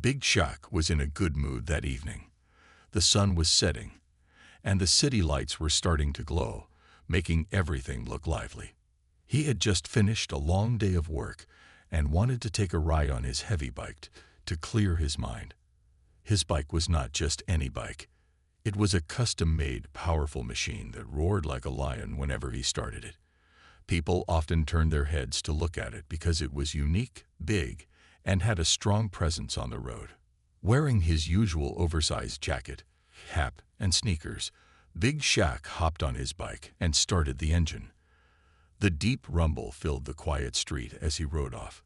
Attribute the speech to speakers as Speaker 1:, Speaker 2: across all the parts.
Speaker 1: Big Shaq was in a good mood that evening. The sun was setting, and the city lights were starting to glow, making everything look lively. He had just finished a long day of work and wanted to take a ride on his heavy bike to clear his mind. His bike was not just any bike. It was a custom-made, powerful machine that roared like a lion whenever he started it. People often turned their heads to look at it because it was unique, big, and had a strong presence on the road. Wearing his usual oversized jacket, hat, and sneakers, Big Shaq hopped on his bike and started the engine. The deep rumble filled the quiet street as he rode off.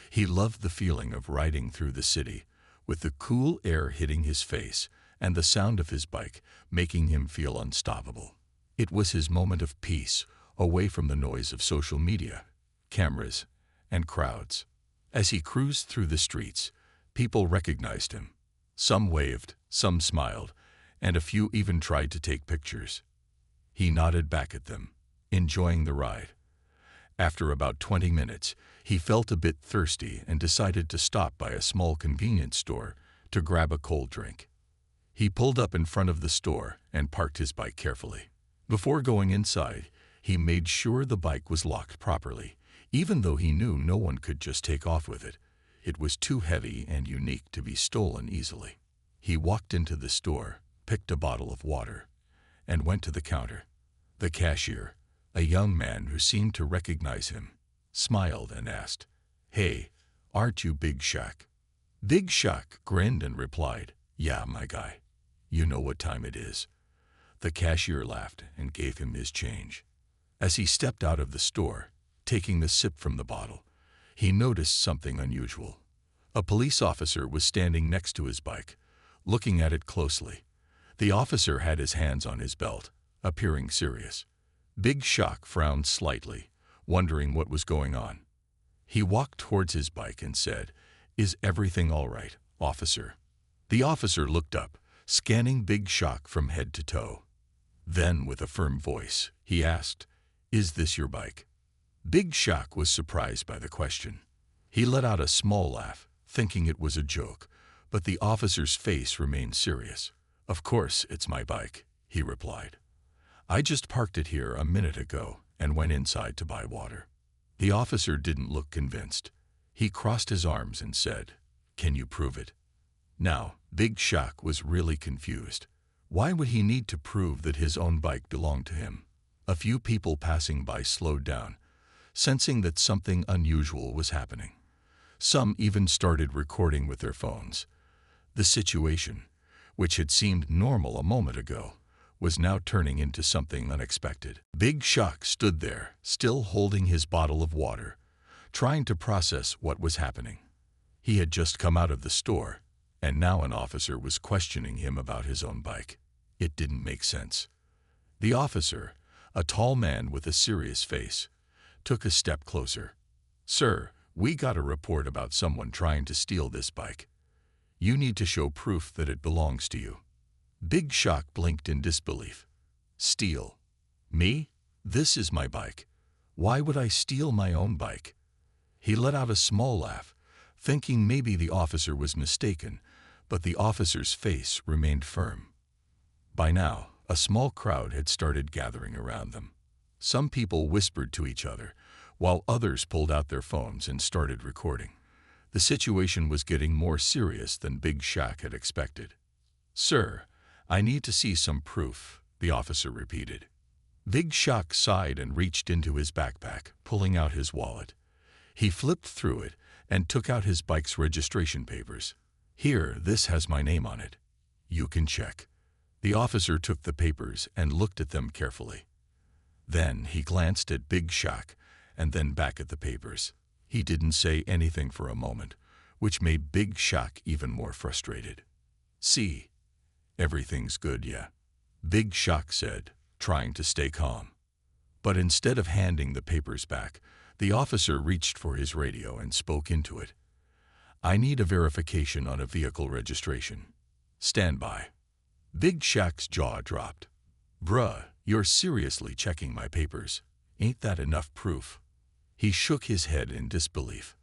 Speaker 1: He loved the feeling of riding through the city, with the cool air hitting his face and the sound of his bike making him feel unstoppable. It was his moment of peace, away from the noise of social media, cameras, and crowds. As he cruised through the streets, people recognized him. Some waved, some smiled, and a few even tried to take pictures. He nodded back at them, enjoying the ride. After about 20 minutes, he felt a bit thirsty and decided to stop by a small convenience store to grab a cold drink. He pulled up in front of the store and parked his bike carefully. Before going inside, he made sure the bike was locked properly, even though he knew no one could just take off with it. It was too heavy and unique to be stolen easily. He walked into the store, picked a bottle of water, and went to the counter. The cashier, a young man who seemed to recognize him, smiled and asked, "Hey, aren't you Big Shaq?" Big Shaq grinned and replied, "Yeah, my guy. You know what time it is." The cashier laughed and gave him his change. As he stepped out of the store, taking the sip from the bottle, he noticed something unusual. A police officer was standing next to his bike, looking at it closely. The officer had his hands on his belt, appearing serious. Big Shaq frowned slightly, wondering what was going on. He walked towards his bike and said, "Is everything all right, officer?" The officer looked up, scanning Big Shaq from head to toe. Then, with a firm voice, he asked, "Is this your bike?" Big Shaq was surprised by the question. He let out a small laugh, thinking it was a joke, but the officer's face remained serious. "Of course it's my bike," he replied. "I just parked it here a minute ago and went inside to buy water." The officer didn't look convinced. He crossed his arms and said, "Can you prove it?" Now, Big Shaq was really confused. Why would he need to prove that his own bike belonged to him? A few people passing by slowed down, sensing that something unusual was happening. Some even started recording with their phones. The situation, which had seemed normal a moment ago, was now turning into something unexpected. Big Shaq stood there, still holding his bottle of water, trying to process what was happening. He had just come out of the store, and now an officer was questioning him about his own bike. It didn't make sense. The officer, a tall man with a serious face, took a step closer. "Sir, we got a report about someone trying to steal this bike. You need to show proof that it belongs to you." Big Shaq blinked in disbelief. "Steal? Me? This is my bike. Why would I steal my own bike?" He let out a small laugh, thinking maybe the officer was mistaken, but the officer's face remained firm. By now, a small crowd had started gathering around them. Some people whispered to each other, while others pulled out their phones and started recording. The situation was getting more serious than Big Shaq had expected. "Sir, I need to see some proof," the officer repeated. Big Shaq sighed and reached into his backpack, pulling out his wallet. He flipped through it and took out his bike's registration papers. "Here, this has my name on it. You can check." The officer took the papers and looked at them carefully. Then he glanced at Big Shaq and then back at the papers. He didn't say anything for a moment, which made Big Shaq even more frustrated. "See, everything's good, yeah?" Big Shaq said, trying to stay calm. But instead of handing the papers back, the officer reached for his radio and spoke into it. "I need a verification on a vehicle registration. Stand by." Big Shaq's jaw dropped. "Bruh, you're seriously checking my papers? Ain't that enough proof?" He shook his head in disbelief.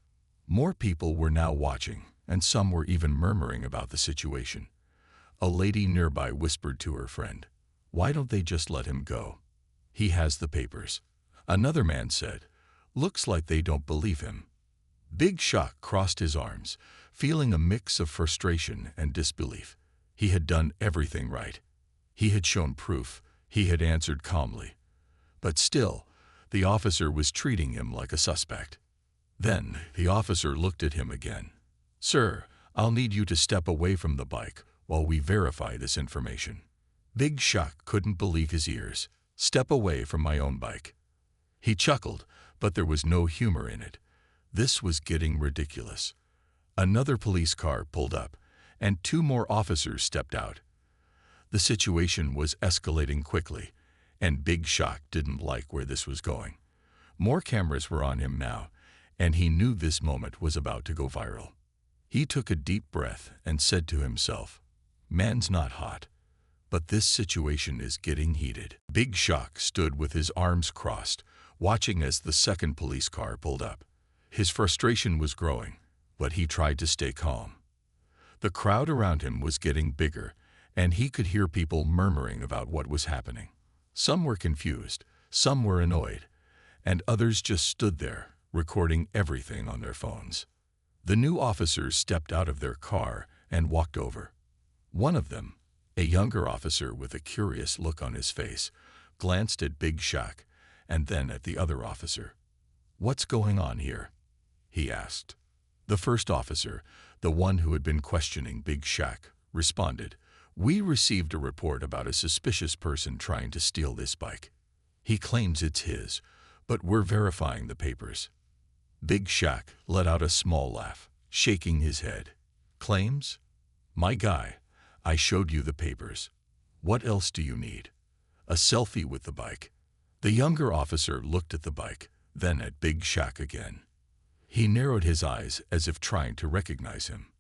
Speaker 1: More people were now watching, and some were even murmuring about the situation. A lady nearby whispered to her friend, "Why don't they just let him go? He has the papers." Another man said, "Looks like they don't believe him." Big Shaq crossed his arms, feeling a mix of frustration and disbelief. He had done everything right. He had shown proof. He had answered calmly. But still, the officer was treating him like a suspect. Then the officer looked at him again. "Sir, I'll need you to step away from the bike while we verify this information." Big Shaq couldn't believe his ears. "Step away from my own bike." He chuckled, but there was no humor in it. This was getting ridiculous. Another police car pulled up, and 2 more officers stepped out. The situation was escalating quickly, and Big Shaq didn't like where this was going. More cameras were on him now, and he knew this moment was about to go viral. He took a deep breath and said to himself, "Man's not hot, but this situation is getting heated." Big Shaq stood with his arms crossed, watching as the second police car pulled up. His frustration was growing, but he tried to stay calm. The crowd around him was getting bigger, and he could hear people murmuring about what was happening. Some were confused, some were annoyed, and others just stood there, recording everything on their phones. The new officers stepped out of their car and walked over. One of them, a younger officer with a curious look on his face, glanced at Big Shaq and then at the other officer. "What's going on here?" he asked. The first officer, the one who had been questioning Big Shaq, responded, "We received a report about a suspicious person trying to steal this bike. He claims it's his, but we're verifying the papers." Big Shaq let out a small laugh, shaking his head. "Claims? My guy, I showed you the papers. What else do you need? A selfie with the bike?" The younger officer looked at the bike, then at Big Shaq again. He narrowed his eyes as if trying to recognize him.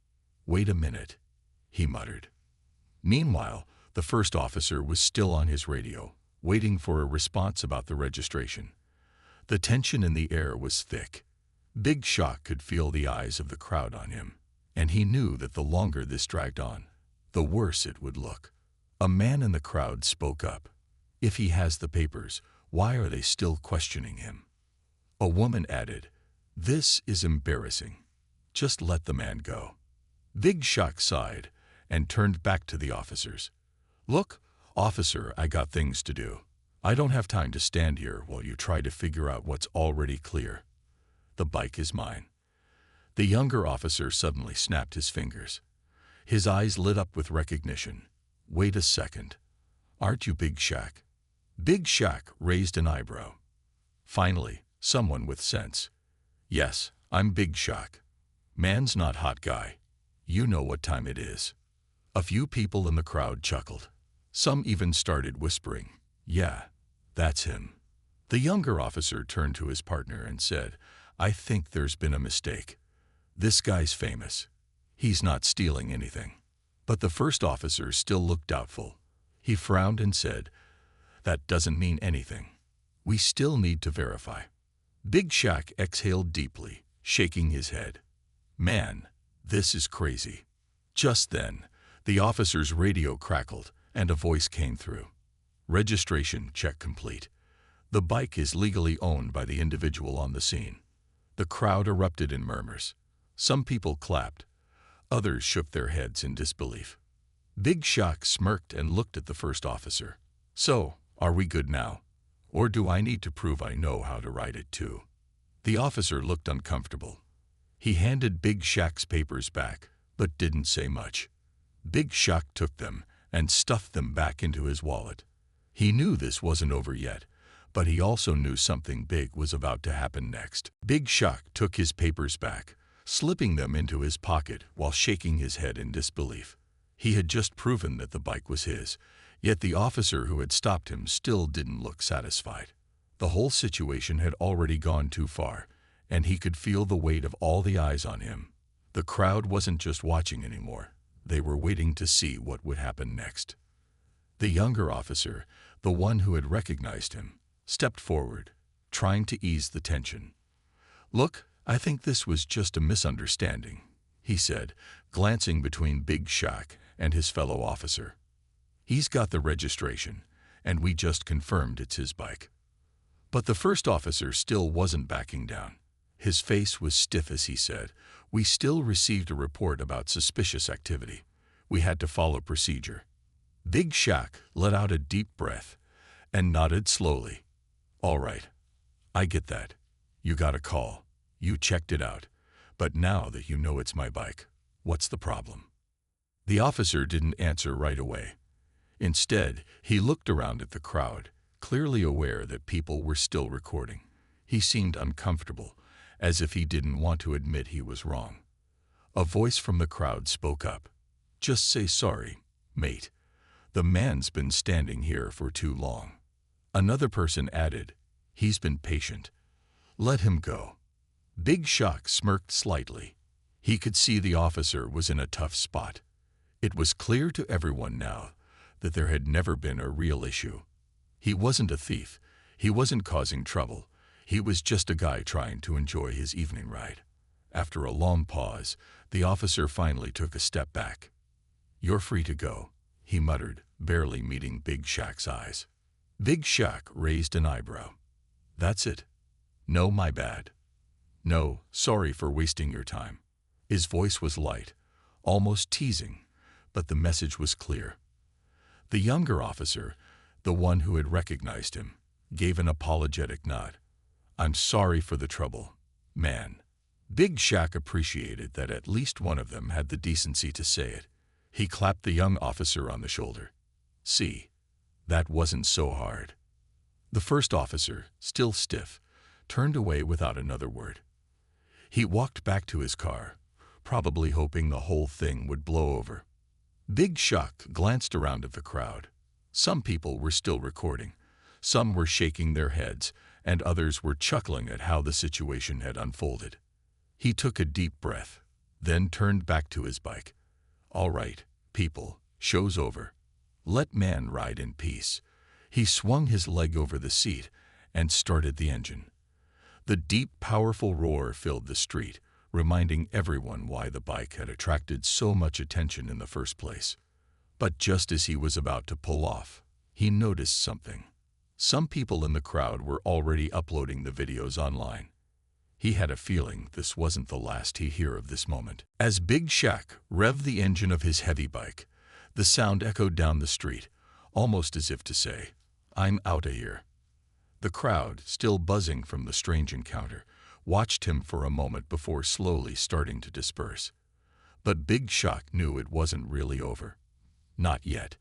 Speaker 1: "Wait a minute," he muttered. Meanwhile, the first officer was still on his radio, waiting for a response about the registration. The tension in the air was thick. Big Shaq could feel the eyes of the crowd on him, and he knew that the longer this dragged on, the worse it would look. A man in the crowd spoke up. "If he has the papers, why are they still questioning him?" A woman added, "This is embarrassing. Just let the man go." Big Shaq sighed and turned back to the officers. "Look, officer, I got things to do. I don't have time to stand here while you try to figure out what's already clear. The bike is mine." The younger officer suddenly snapped his fingers. His eyes lit up with recognition. "Wait a second. Aren't you Big Shaq?" Big Shaq raised an eyebrow. Finally, someone with sense. "Yes, I'm Big Shaq. Man's not hot guy. You know what time it is." A few people in the crowd chuckled. Some even started whispering, "Yeah, that's him." The younger officer turned to his partner and said, "I think there's been a mistake. This guy's famous. He's not stealing anything." But the first officer still looked doubtful. He frowned and said, "That doesn't mean anything. We still need to verify." Big Shaq exhaled deeply, shaking his head. "Man, this is crazy." Just then, the officer's radio crackled and a voice came through. "Registration check complete. The bike is legally owned by the individual on the scene." The crowd erupted in murmurs. Some people clapped. Others shook their heads in disbelief. Big Shaq smirked and looked at the first officer. "So, are we good now? Or do I need to prove I know how to ride it too?" The officer looked uncomfortable. He handed Big Shaq's papers back, but didn't say much. Big Shaq took them and stuffed them back into his wallet. He knew this wasn't over yet, but he also knew something big was about to happen next. Big Shaq took his papers back, slipping them into his pocket while shaking his head in disbelief. He had just proven that the bike was his, yet the officer who had stopped him still didn't look satisfied. The whole situation had already gone too far, and he could feel the weight of all the eyes on him. The crowd wasn't just watching anymore. They were waiting to see what would happen next. The younger officer, the one who had recognized him, stepped forward, trying to ease the tension. "Look, I think this was just a misunderstanding. he said, glancing between Big Shaq and his fellow officer. He's got the registration, and we just confirmed it's his bike. But the first officer still wasn't backing down. His face was stiff as he said, "We still received a report about suspicious activity. We had to follow procedure." Big Shaq let out a deep breath and nodded slowly. "All right, I get that. You got a call. You checked it out. But now that you know it's my bike, what's the problem?" The officer didn't answer right away. Instead, he looked around at the crowd, clearly aware that people were still recording. He seemed uncomfortable, as if he didn't want to admit he was wrong. A voice from the crowd spoke up. "Just say sorry, mate. The man's been standing here for too long." Another person added, "He's been patient. Let him go." Big Shaq smirked slightly. He could see the officer was in a tough spot. It was clear to everyone now that there had never been a real issue. He wasn't a thief. He wasn't causing trouble. He was just a guy trying to enjoy his evening ride. After a long pause, the officer finally took a step back. "You're free to go," he muttered, barely meeting Big Shaq's eyes. Big Shaq raised an eyebrow. "That's it? No, my bad. No, sorry for wasting your time." His voice was light, almost teasing, but the message was clear. The younger officer, the one who had recognized him, gave an apologetic nod. "I'm sorry for the trouble, man." Big Shaq appreciated that at least one of them had the decency to say it. He clapped the young officer on the shoulder. "See, that wasn't so hard." The first officer, still stiff, turned away without another word. He walked back to his car, probably hoping the whole thing would blow over. Big Shaq glanced around at the crowd. Some people were still recording. Some were shaking their heads, and others were chuckling at how the situation had unfolded. He took a deep breath, then turned back to his bike. "All right, people, show's over. Let man ride in peace." He swung his leg over the seat and started the engine. The deep, powerful roar filled the street, reminding everyone why the bike had attracted so much attention in the first place. But just as he was about to pull off, he noticed something. Some people in the crowd were already uploading the videos online. He had a feeling this wasn't the last he'd hear of this moment. As Big Shaq revved the engine of his heavy bike, the sound echoed down the street, almost as if to say, "I'm outta here." The crowd, still buzzing from the strange encounter, watched him for a moment before slowly starting to disperse. But Big Shaq knew it wasn't really over. Not yet.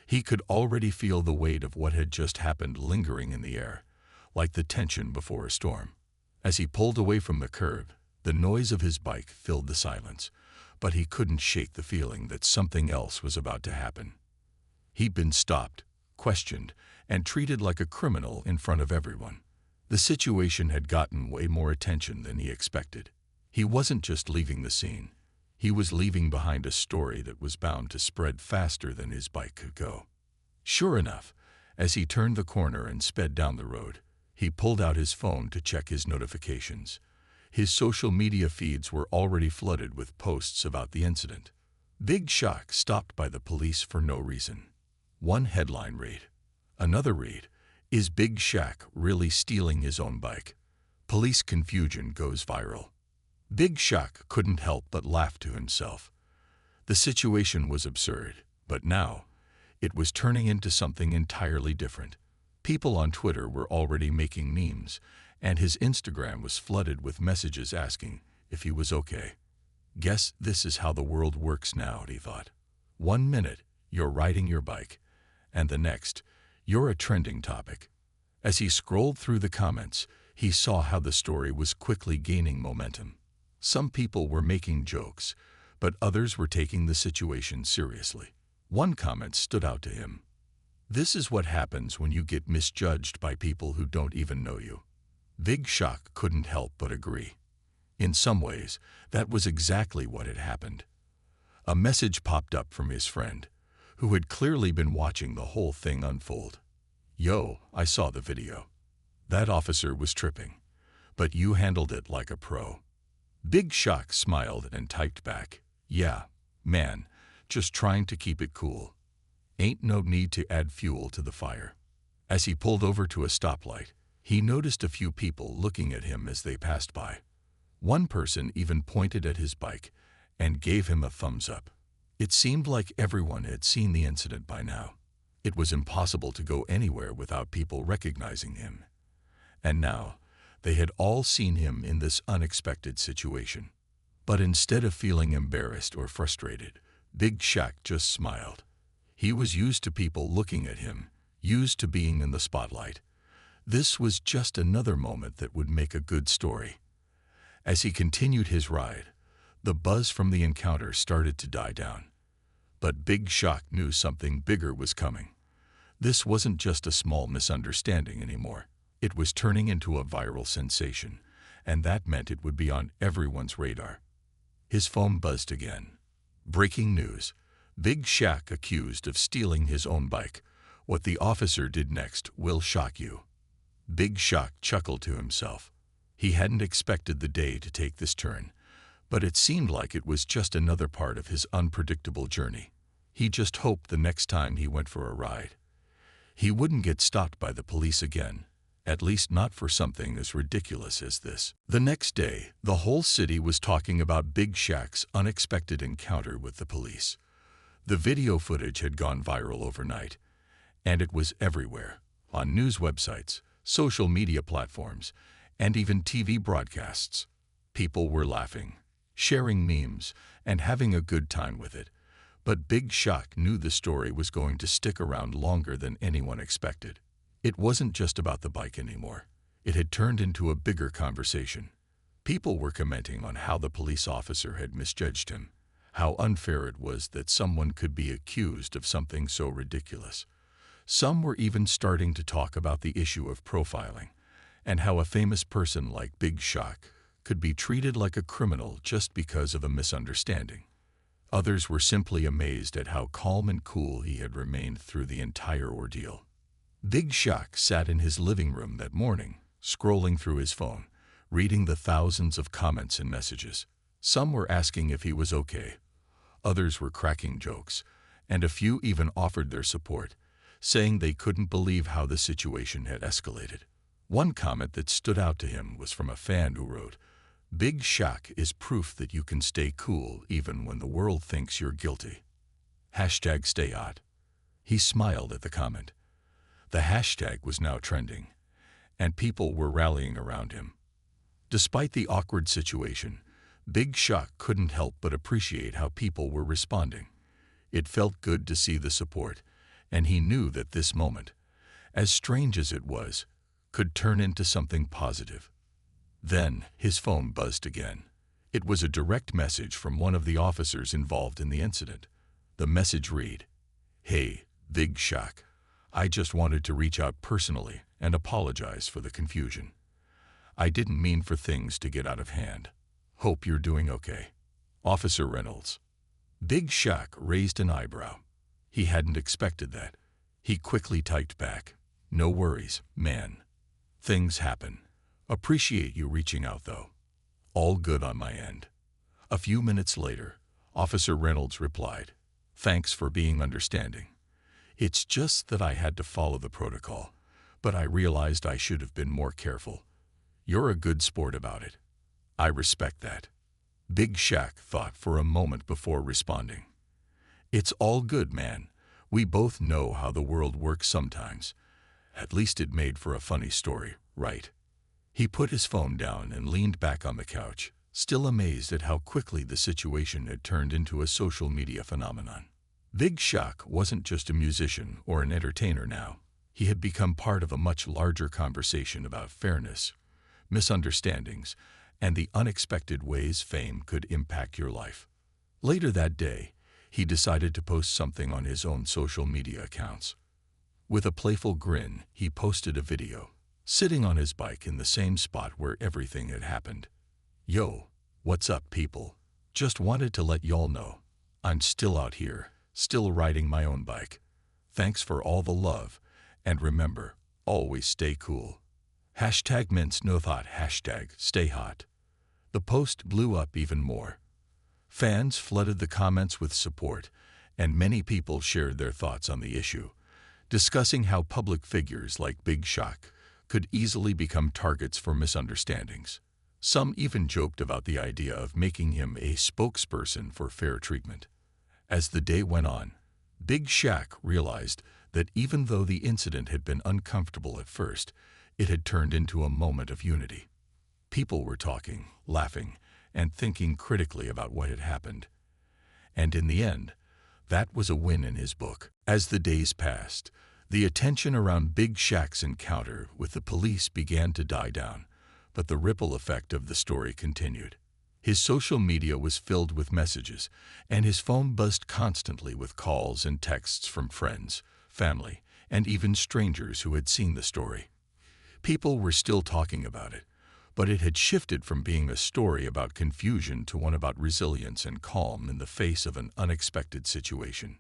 Speaker 1: He could already feel the weight of what had just happened lingering in the air, like the tension before a storm. As he pulled away from the curb, the noise of his bike filled the silence, but he couldn't shake the feeling that something else was about to happen. He'd been stopped, questioned, and treated like a criminal in front of everyone. The situation had gotten way more attention than he expected. He wasn't just leaving the scene. He was leaving behind a story that was bound to spread faster than his bike could go. Sure enough, as he turned the corner and sped down the road, he pulled out his phone to check his notifications. His social media feeds were already flooded with posts about the incident. Big Shaq stopped by the police for no reason. One headline read. Another read, "Is Big Shaq really stealing his own bike? Police confusion goes viral." Big Shaq couldn't help but laugh to himself. The situation was absurd, but now it was turning into something entirely different. People on Twitter were already making memes, and his Instagram was flooded with messages asking if he was okay. Guess this is how the world works now, he thought. 1 minute, you're riding your bike, and the next, you're a trending topic. As he scrolled through the comments, he saw how the story was quickly gaining momentum. Some people were making jokes, but others were taking the situation seriously. One comment stood out to him. "This is what happens when you get misjudged by people who don't even know you." Big Shaq couldn't help but agree. In some ways, that was exactly what had happened. A message popped up from his friend, who had clearly been watching the whole thing unfold. "Yo, I saw the video. That officer was tripping, but you handled it like a pro. Big Shaq smiled and typed back, "Yeah, man, just trying to keep it cool. Ain't no need to add fuel to the fire." As he pulled over to a stoplight, he noticed a few people looking at him as they passed by. One person even pointed at his bike and gave him a thumbs up. It seemed like everyone had seen the incident by now. It was impossible to go anywhere without people recognizing him. And now, they had all seen him in this unexpected situation. But instead of feeling embarrassed or frustrated, Big Shaq just smiled. He was used to people looking at him, used to being in the spotlight. This was just another moment that would make a good story. As he continued his ride, the buzz from the encounter started to die down. But Big Shaq knew something bigger was coming. This wasn't just a small misunderstanding anymore. It was turning into a viral sensation, and that meant it would be on everyone's radar. His phone buzzed again. Breaking news. Big Shaq accused of stealing his own bike. What the officer did next will shock you. Big Shaq chuckled to himself. He hadn't expected the day to take this turn, but it seemed like it was just another part of his unpredictable journey. He just hoped the next time he went for a ride, he wouldn't get stopped by the police again, at least not for something as ridiculous as this. The next day, the whole city was talking about Big Shaq's unexpected encounter with the police. The video footage had gone viral overnight, and it was everywhere, on news websites, social media platforms, and even TV broadcasts. People were laughing, sharing memes, and having a good time with it. But Big Shaq knew the story was going to stick around longer than anyone expected. It wasn't just about the bike anymore. It had turned into a bigger conversation. People were commenting on how the police officer had misjudged him, how unfair it was that someone could be accused of something so ridiculous. Some were even starting to talk about the issue of profiling, and how a famous person like Big Shaq could be treated like a criminal just because of a misunderstanding. Others were simply amazed at how calm and cool he had remained through the entire ordeal. Big Shaq sat in his living room that morning, scrolling through his phone, reading the thousands of comments and messages. Some were asking if he was okay. Others were cracking jokes, and a few even offered their support, saying they couldn't believe how the situation had escalated. One comment that stood out to him was from a fan who wrote, "Big Shaq is proof that you can stay cool even when the world thinks you're guilty. #StayHot." He smiled at the comment. The hashtag was now trending, and people were rallying around him. Despite the awkward situation, Big Shaq couldn't help but appreciate how people were responding. It felt good to see the support, and he knew that this moment, as strange as it was, could turn into something positive. Then his phone buzzed again. It was a direct message from one of the officers involved in the incident. The message read, "Hey, Big Shaq, I just wanted to reach out personally and apologize for the confusion. I didn't mean for things to get out of hand. Hope you're doing okay. Officer Reynolds." Big Shaq raised an eyebrow. He hadn't expected that. He quickly typed back, "No worries, man. Things happen. Appreciate you reaching out, though. All good on my end." A few minutes later, Officer Reynolds replied, "Thanks for being understanding. It's just that I had to follow the protocol, but I realized I should have been more careful. You're a good sport about it. I respect that." Big Shaq thought for a moment before responding. "It's all good, man. We both know how the world works sometimes. At least it made for a funny story, right?" He put his phone down and leaned back on the couch, still amazed at how quickly the situation had turned into a social media phenomenon. Big Shaq wasn't just a musician or an entertainer now. He had become part of a much larger conversation about fairness, misunderstandings, and the unexpected ways fame could impact your life. Later that day, he decided to post something on his own social media accounts. With a playful grin, he posted a video, sitting on his bike in the same spot where everything had happened. "Yo, what's up, people? Just wanted to let y'all know I'm still out here, still riding my own bike. Thanks for all the love, and remember, always stay cool. #mince no thought, #stay hot." The post blew up even more. Fans flooded the comments with support, and many people shared their thoughts on the issue, discussing how public figures like Big Shaq could easily become targets for misunderstandings. Some even joked about the idea of making him a spokesperson for fair treatment. As the day went on, Big Shaq realized that even though the incident had been uncomfortable at first, it had turned into a moment of unity. People were talking, laughing, and thinking critically about what had happened. And in the end, that was a win in his book. As the days passed, the attention around Big Shaq's encounter with the police began to die down, but the ripple effect of the story continued. His social media was filled with messages, and his phone buzzed constantly with calls and texts from friends, family, and even strangers who had seen the story. People were still talking about it, but it had shifted from being a story about confusion to one about resilience and calm in the face of an unexpected situation.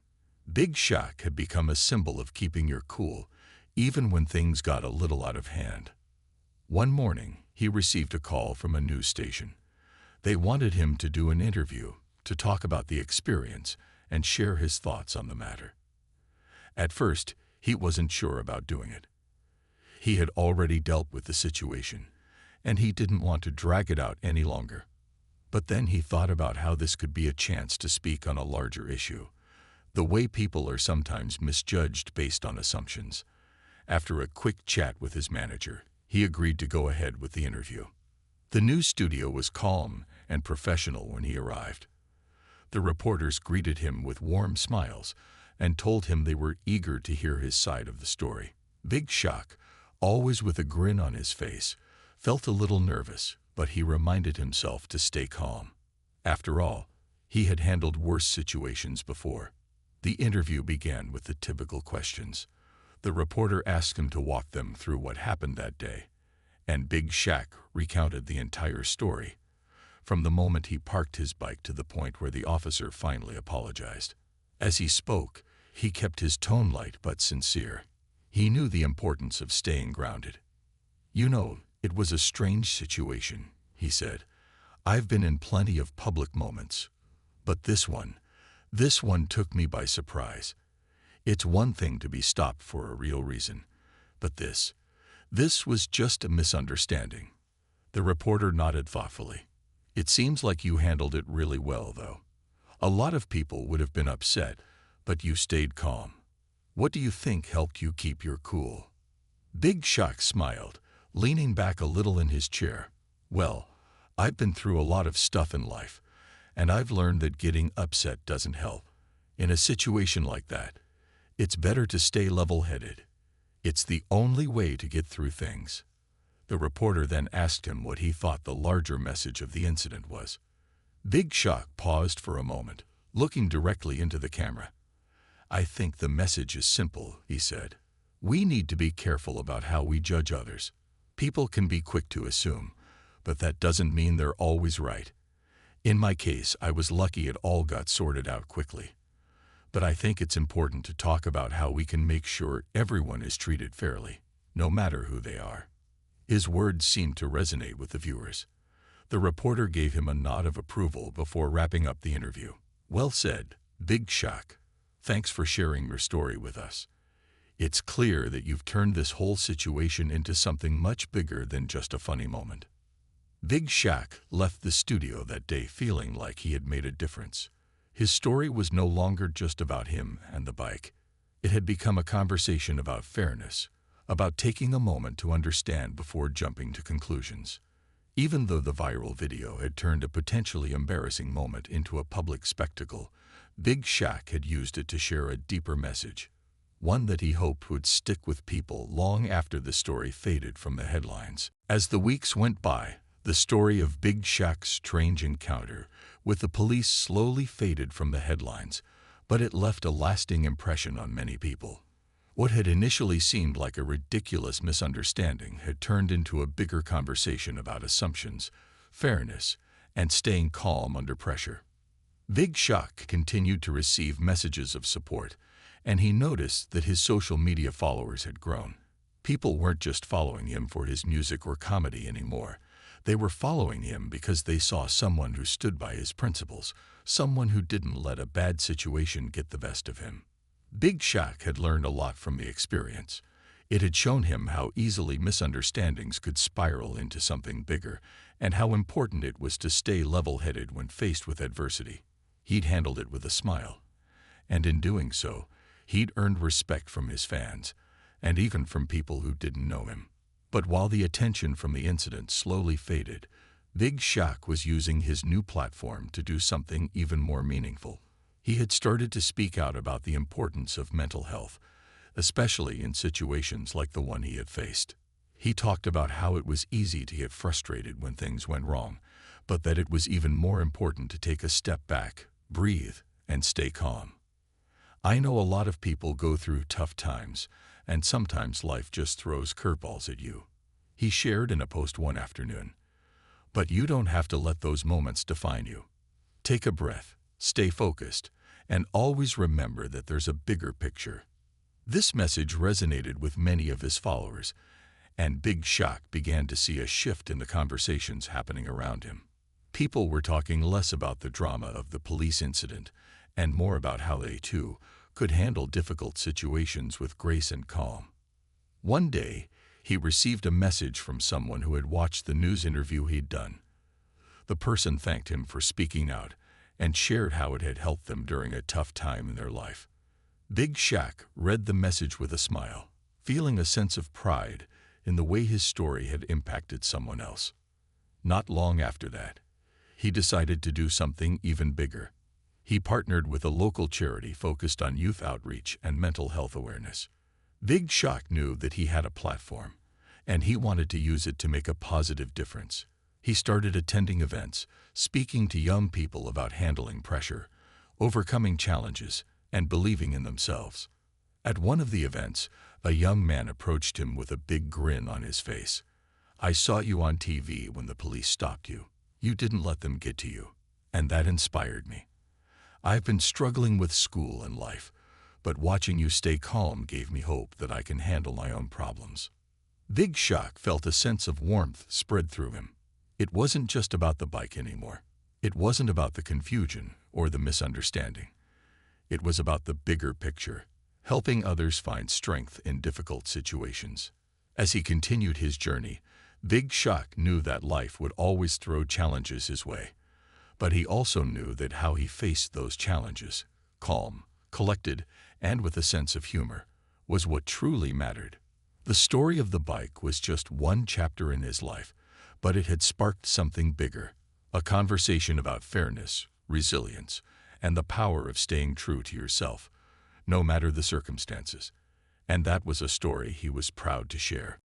Speaker 1: Big Shaq had become a symbol of keeping your cool, even when things got a little out of hand. One morning, he received a call from a news station. They wanted him to do an interview, to talk about the experience, and share his thoughts on the matter. At first, he wasn't sure about doing it. He had already dealt with the situation, and he didn't want to drag it out any longer. But then he thought about how this could be a chance to speak on a larger issue, the way people are sometimes misjudged based on assumptions. After a quick chat with his manager, he agreed to go ahead with the interview. The news studio was calm and professional when he arrived. The reporters greeted him with warm smiles and told him they were eager to hear his side of the story. Big Shaq, always with a grin on his face, felt a little nervous, but he reminded himself to stay calm. After all, he had handled worse situations before. The interview began with the typical questions. The reporter asked him to walk them through what happened that day, and Big Shaq recounted the entire story, from the moment he parked his bike to the point where the officer finally apologized. As he spoke, he kept his tone light but sincere. He knew the importance of staying grounded. "You know, it was a strange situation," he said. "I've been in plenty of public moments, but this one took me by surprise. It's one thing to be stopped for a real reason, but this was just a misunderstanding." The reporter nodded thoughtfully. "It seems like you handled it really well, though. A lot of people would have been upset, but you stayed calm. What do you think helped you keep your cool?" Big Shaq smiled, leaning back a little in his chair. "Well, I've been through a lot of stuff in life, and I've learned that getting upset doesn't help. In a situation like that, it's better to stay level-headed. It's the only way to get through things." The reporter then asked him what he thought the larger message of the incident was. Big Shaq paused for a moment, looking directly into the camera. "I think the message is simple," he said. "We need to be careful about how we judge others. People can be quick to assume, but that doesn't mean they're always right. In my case, I was lucky it all got sorted out quickly. But I think it's important to talk about how we can make sure everyone is treated fairly, no matter who they are." His words seemed to resonate with the viewers. The reporter gave him a nod of approval before wrapping up the interview. "Well said, Big Shaq. Thanks for sharing your story with us. It's clear that you've turned this whole situation into something much bigger than just a funny moment." Big Shaq left the studio that day feeling like he had made a difference. His story was no longer just about him and the bike. It had become a conversation about fairness, about taking a moment to understand before jumping to conclusions. Even though the viral video had turned a potentially embarrassing moment into a public spectacle, Big Shaq had used it to share a deeper message, one that he hoped would stick with people long after the story faded from the headlines. As the weeks went by, the story of Big Shaq's strange encounter with the police slowly faded from the headlines, but it left a lasting impression on many people. What had initially seemed like a ridiculous misunderstanding had turned into a bigger conversation about assumptions, fairness, and staying calm under pressure. Big Shaq continued to receive messages of support, and he noticed that his social media followers had grown. People weren't just following him for his music or comedy anymore. They were following him because they saw someone who stood by his principles, someone who didn't let a bad situation get the best of him. Big Shaq had learned a lot from the experience. It had shown him how easily misunderstandings could spiral into something bigger, and how important it was to stay level-headed when faced with adversity. He'd handled it with a smile, and in doing so, he'd earned respect from his fans, and even from people who didn't know him. But while the attention from the incident slowly faded, Big Shaq was using his new platform to do something even more meaningful. He had started to speak out about the importance of mental health, especially in situations like the one he had faced. He talked about how it was easy to get frustrated when things went wrong, but that it was even more important to take a step back, breathe, and stay calm. I know a lot of people go through tough times, and sometimes life just throws curveballs at you, he shared in a post one afternoon. But you don't have to let those moments define you. Take a breath, stay focused, and always remember that there's a bigger picture. This message resonated with many of his followers, and Big Shaq began to see a shift in the conversations happening around him. People were talking less about the drama of the police incident and more about how they, too, could handle difficult situations with grace and calm. One day, he received a message from someone who had watched the news interview he'd done. The person thanked him for speaking out and shared how it had helped them during a tough time in their life. Big Shaq read the message with a smile, feeling a sense of pride in the way his story had impacted someone else. Not long after that, he decided to do something even bigger. He partnered with a local charity focused on youth outreach and mental health awareness. Big Shaq knew that he had a platform, and he wanted to use it to make a positive difference. He started attending events, speaking to young people about handling pressure, overcoming challenges, and believing in themselves. At one of the events, a young man approached him with a big grin on his face. "I saw you on TV when the police stopped you. You didn't let them get to you, and that inspired me. I've been struggling with school and life, but watching you stay calm gave me hope that I can handle my own problems." Big Shaq felt a sense of warmth spread through him. It wasn't just about the bike anymore. It wasn't about the confusion or the misunderstanding. It was about the bigger picture, helping others find strength in difficult situations. As he continued his journey, Big Shaq knew that life would always throw challenges his way. But he also knew that how he faced those challenges, calm, collected, and with a sense of humor, was what truly mattered. The story of the bike was just one chapter in his life, but it had sparked something bigger, a conversation about fairness, resilience, and the power of staying true to yourself, no matter the circumstances. And that was a story he was proud to share.